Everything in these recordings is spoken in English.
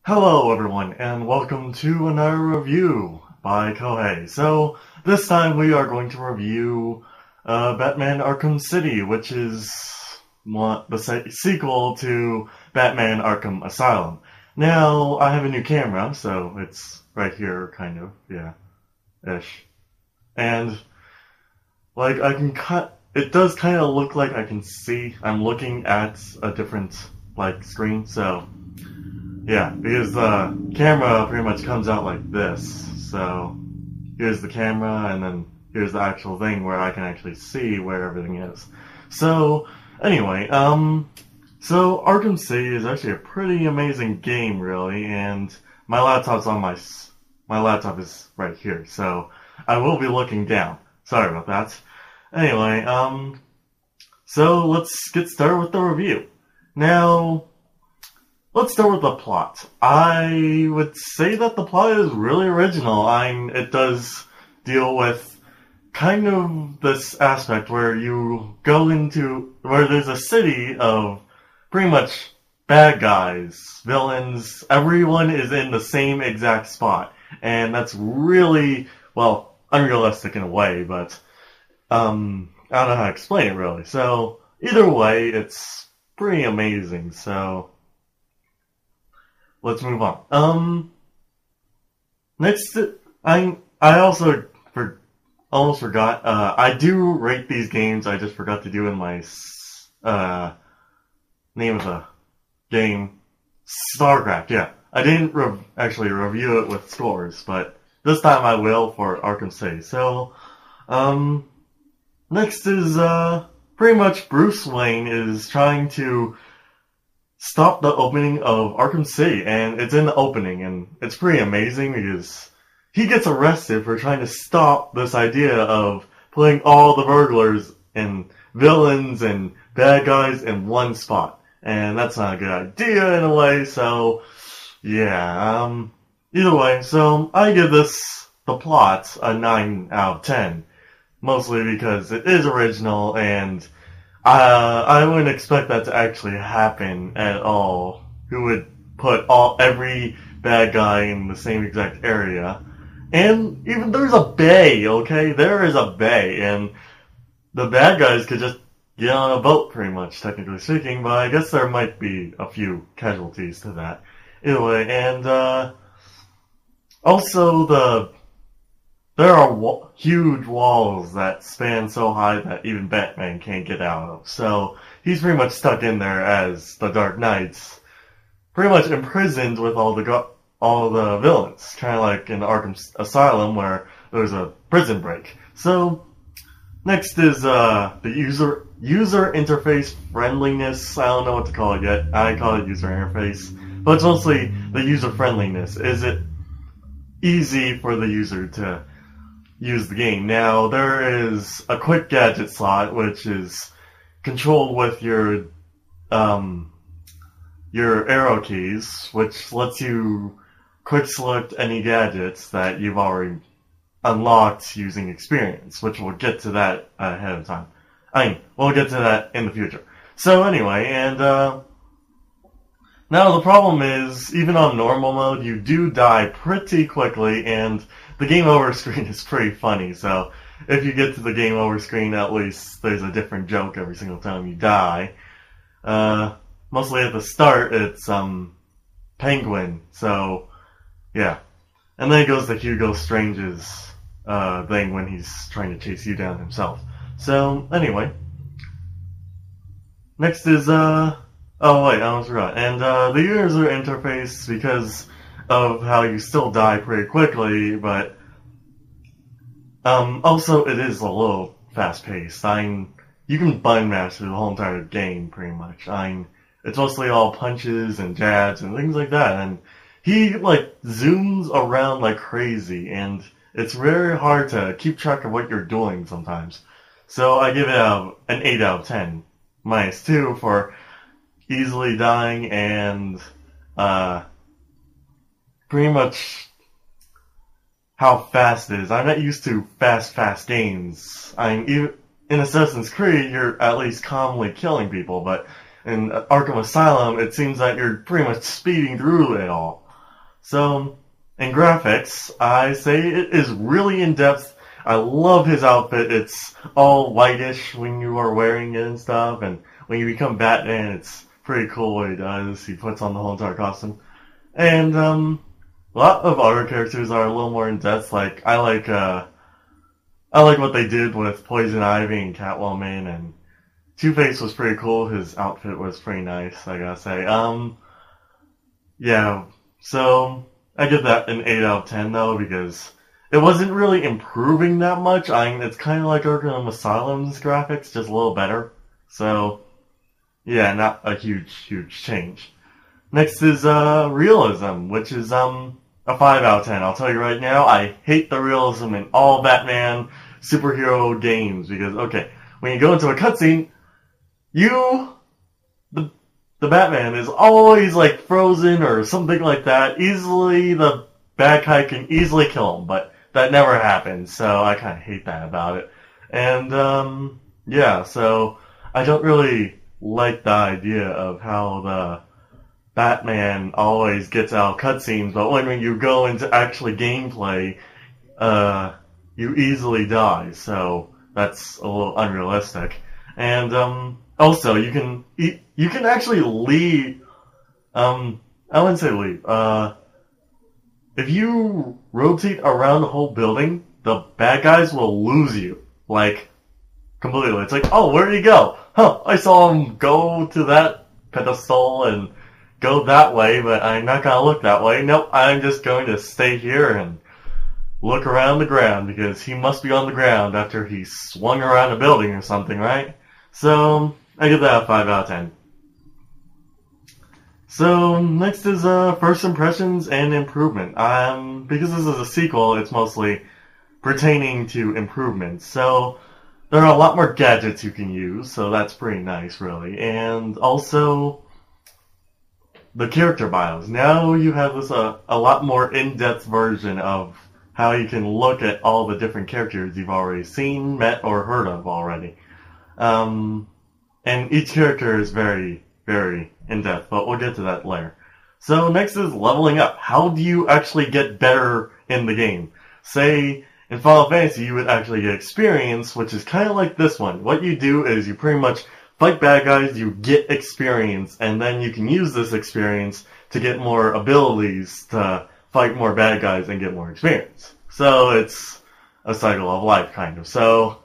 Hello everyone, and welcome to another review by Kohei. So, this time we are going to review Batman Arkham City, which is the sequel to Batman Arkham Asylum. Now, I have a new camera, so it's right here, kind of, yeah, ish. And, like, I can it does kind of look like I can see, I'm looking at a different, screen, so... Yeah, because the camera pretty much comes out like this. So here's the camera, and then here's the actual thing where I can actually see where everything is. So anyway, so Arkham City is actually a pretty amazing game, really, and my laptop's on my laptop is right here, so I will be looking down. Sorry about that. Anyway, so let's get started with the review. Now, let's start with the plot. I would say that the plot is really original. It does deal with kind of this aspect where you go into, where there's a city of pretty much bad guys, villains, everyone is in the same exact spot. And that's really, well, unrealistic in a way, but, I don't know how to explain it really. So, either way, it's pretty amazing, so... Let's move on. Next, I also almost forgot. I do rate these games. I just forgot to do in my name of the game, StarCraft. Yeah, I didn't actually review it with scores, but this time I will for Arkham City. So, next is pretty much Bruce Wayne is trying to stop the opening of Arkham City, and it's in the opening, and it's pretty amazing because he gets arrested for trying to stop this idea of putting all the burglars and villains and bad guys in one spot. And that's not a good idea in a way, so yeah, either way, so I give the plot, a 9 out of 10. Mostly because it is original, and I wouldn't expect that to actually happen at all. Who would put every bad guy in the same exact area? And even there's a bay, okay? There is a bay, and the bad guys could just get on a boat, pretty much, technically speaking, but I guess there might be a few casualties to that. Anyway, and, also there are huge walls that span so high that even Batman can't get out of. So he's pretty much stuck in there as the Dark Knights, pretty much imprisoned with all the villains, kind of like in Arkham Asylum where there's a prison break. So next is the user interface friendliness. I don't know what to call it yet. I call it user interface, but it's mostly the user friendliness. Is it easy for the user to use the game? Now, there is a quick gadget slot, which is controlled with your arrow keys, which lets you quick select any gadgets that you've already unlocked using experience, which we'll get to that ahead of time. We'll get to that in the future. So anyway, and now the problem is, even on normal mode, you do die pretty quickly, and the game over screen is pretty funny, so if you get to the game over screen, at least there's a different joke every single time you die. Mostly at the start, it's, Penguin, so, yeah. And then it goes to Hugo Strange's, thing when he's trying to chase you down himself. So, anyway. Next is, oh wait, I almost forgot. And, the user interface, because of how you still die pretty quickly, but also it is a little fast-paced. You can button mash through the whole entire game, pretty much. It's mostly all punches and jabs and things like that, and he, zooms around like crazy, and it's very hard to keep track of what you're doing sometimes. So I give it an 8 out of 10. -2 for easily dying and, pretty much how fast it is. I'm not used to fast games. In Assassin's Creed, you're at least calmly killing people, but in Arkham Asylum, it seems that you're pretty much speeding through it all. So, in graphics, I say it is really in-depth. I love his outfit. It's all whitish when you are wearing it and stuff, and when you become Batman, it's pretty cool what he does. He puts on the whole entire costume. And, a lot of other characters are a little more in-depth. Like, I like what they did with Poison Ivy and Catwoman, and Two-Face was pretty cool. His outfit was pretty nice, I gotta say. Yeah, so I give that an 8 out of 10 though, because it wasn't really improving that much. It's kind of like Arkham Asylum's graphics, just a little better. So, yeah, not a huge change. Next is, Realism, which is, a 5 out of 10. I'll tell you right now, I hate the realism in all Batman superhero games, because, okay, when you go into a cutscene, the Batman is always, like, frozen or something like that. Easily, the bad guy can easily kill him, but that never happens, so I kind of hate that about it. And, yeah, so I don't really like the idea of how the Batman always gets out of cutscenes, but when you go into actually gameplay, you easily die, so that's a little unrealistic. And, also, you can actually leave, I wouldn't say leave, if you rotate around the whole building, the bad guys will lose you, like, completely. It's like, oh, where did he go? Huh, I saw him go to that pedestal and go that way, but I'm not gonna look that way. Nope, I'm just going to stay here and look around the ground, because he must be on the ground after he swung around a building or something, right? So, I give that a 5 out of 10. So, next is first impressions and improvement. Because this is a sequel, it's mostly pertaining to improvements. So, there are a lot more gadgets you can use, so that's pretty nice, really. And also, the character bios. Now you have this a lot more in-depth version of how you can look at all the different characters you've already seen, met, or heard of already. And each character is very, very in-depth, but we'll get to that later. So next is leveling up. How do you actually get better in the game? Say, in Final Fantasy, you would actually get experience, which is kind of like this one. What you do is you pretty much fight bad guys, you get experience, and then you can use this experience to get more abilities to fight more bad guys and get more experience. So it's a cycle of life, kind of. So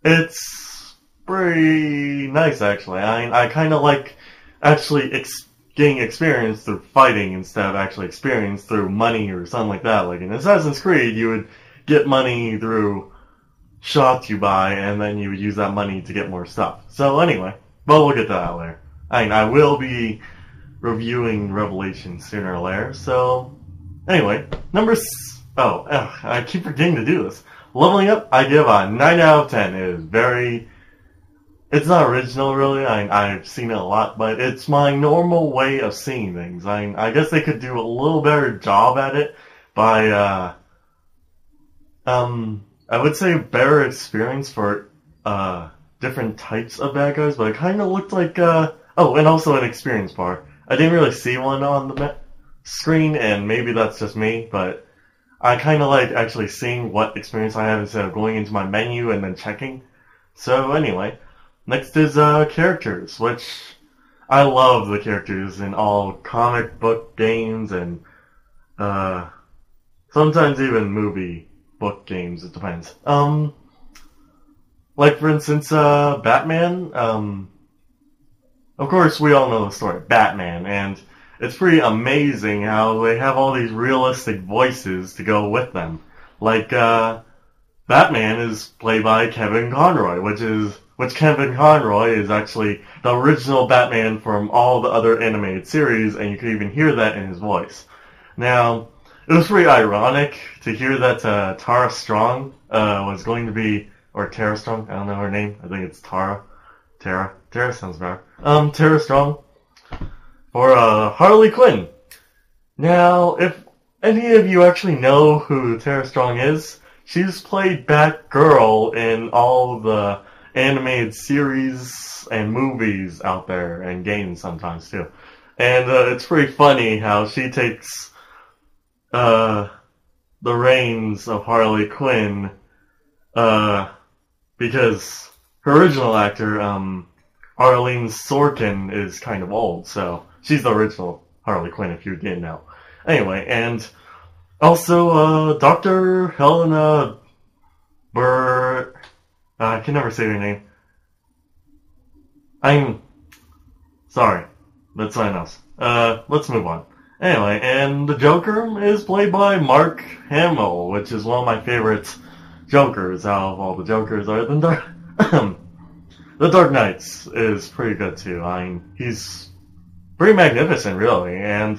it's pretty nice, actually. I kind of like actually getting experience through fighting instead of actually experience through money or something like that. Like in Assassin's Creed, you would get money through shops you buy, and then you would use that money to get more stuff. So anyway, but we'll get to that later. I will be reviewing Revelation sooner or later, so anyway, I keep forgetting to do this. Leveling up, I give a 9 out of 10. It's not original, really. I've seen it a lot, but it's my normal way of seeing things. I guess they could do a little better job at it by, I would say better experience for, different types of bad guys, but it kind of looked like, and also an experience bar. I didn't really see one on the screen, and maybe that's just me, but I kind of like actually seeing what experience I have instead of going into my menu and then checking. So anyway, next is characters, which I love the characters in all comic book games and sometimes even movie book games, it depends. Like for instance, Batman, of course we all know the story, Batman, and it's pretty amazing how they have all these realistic voices to go with them. Like, Batman is played by Kevin Conroy, which Kevin Conroy is actually the original Batman from all the other animated series, and you could even hear that in his voice. Now, it was pretty ironic to hear that Tara Strong was going to be, or Tara Strong, I don't know her name, I think it's Tara sounds better. Tara Strong, for Harley Quinn. Now, if any of you actually know who Tara Strong is, she's played Batgirl in all the animated series and movies out there, and games sometimes too. And it's pretty funny how she takes uh, the reigns of Harley Quinn, because her original actor, Arlene Sorkin, is kind of old, so she's the original Harley Quinn, if you didn't know. Anyway, and also, Dr. Helena I can never say her name. I'm sorry. That's something else. Let's move on. Anyway, and the Joker is played by Mark Hamill, which is one of my favorite Jokers out of all the Jokers. Other than The Dark Knights is pretty good too. I mean, he's pretty magnificent, really, and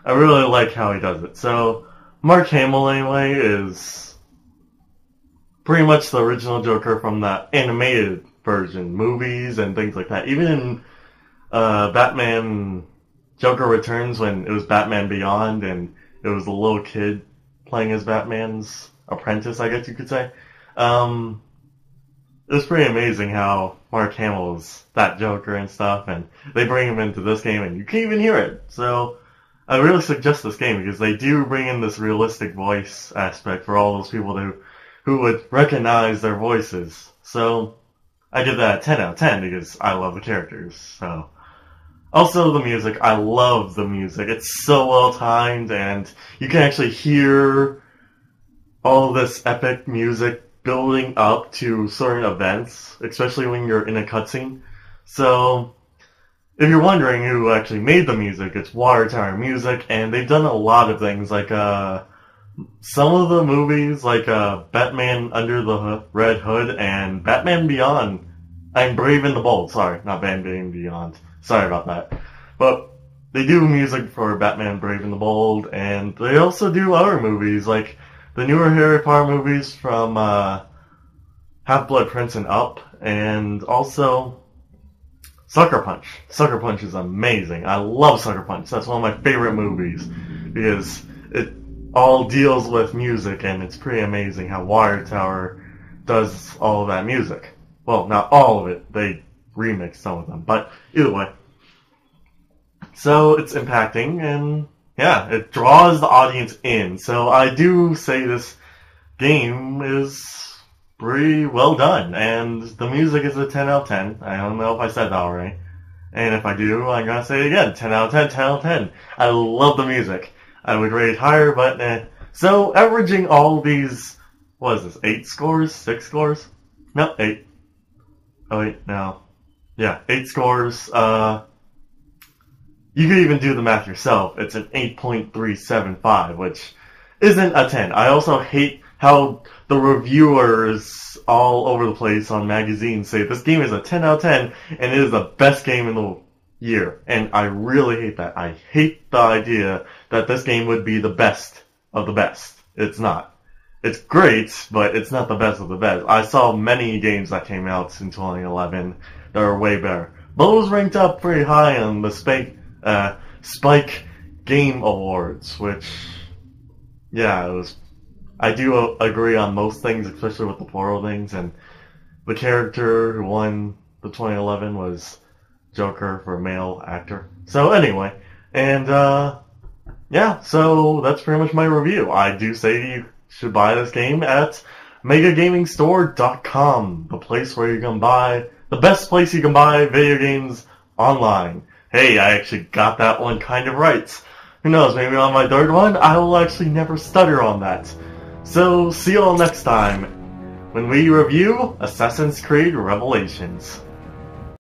I really like how he does it. So, Mark Hamill, anyway, is pretty much the original Joker from the animated version, movies and things like that. Even in Batman Joker Returns, when it was Batman Beyond and it was a little kid playing as Batman's apprentice, I guess you could say. It was pretty amazing how Mark Hamill is that Joker and stuff, and they bring him into this game and you can't even hear it. So I really suggest this game because they do bring in this realistic voice aspect for all those people who would recognize their voices. So I give that a 10 out of 10 because I love the characters. So also the music, I love the music. It's so well timed, and you can actually hear all this epic music building up to certain events, especially when you're in a cutscene. So if you're wondering who actually made the music, it's Water Tower Music, and they've done a lot of things, like some of the movies, like Batman Under the Red Hood and Batman Beyond. I'm Brave and the Bold, sorry, not Batman Beyond. Sorry about that. But they do music for Batman Brave and the Bold, and they also do other movies, like the newer Harry Potter movies from Half-Blood Prince and Up, and also Sucker Punch. Sucker Punch is amazing. I love Sucker Punch. That's one of my favorite movies because it all deals with music, and it's pretty amazing how Water Tower does all of that music. Well, not all of it. They remix some of them, but either way. So it's impacting, and yeah, it draws the audience in. So I do say this game is pretty well done, and the music is a 10 out of 10. I don't know if I said that already. And if I do, I'm gonna say it again. 10 out of 10, 10 out of 10. I love the music. I would rate it higher, but So averaging all these, what is this, 8 scores? 6 scores? No, 8. Oh wait, no. Yeah, 8 scores. You could even do the math yourself. It's an 8.375, which isn't a 10. I also hate how the reviewers all over the place on magazines say this game is a 10 out of 10 and it is the best game in the year. And I really hate that. I hate the idea that this game would be the best of the best. It's not. It's great, but it's not the best of the best. I saw many games that came out in 2011 that are way better. Those ranked up pretty high on the Spike Game Awards, which, yeah, it was. I do agree on most things, especially with the plural things, and the character who won the 2011 was Joker for a male actor. So anyway, and yeah, so that's pretty much my review. I do say you should buy this game at MegaGamingStore.com, the place where you can buy, the best place you can buy video games online. Hey, I actually got that one kind of right. Who knows, maybe on my third one, I will actually never stutter on that. So, see you all next time, when we review Assassin's Creed Revelations.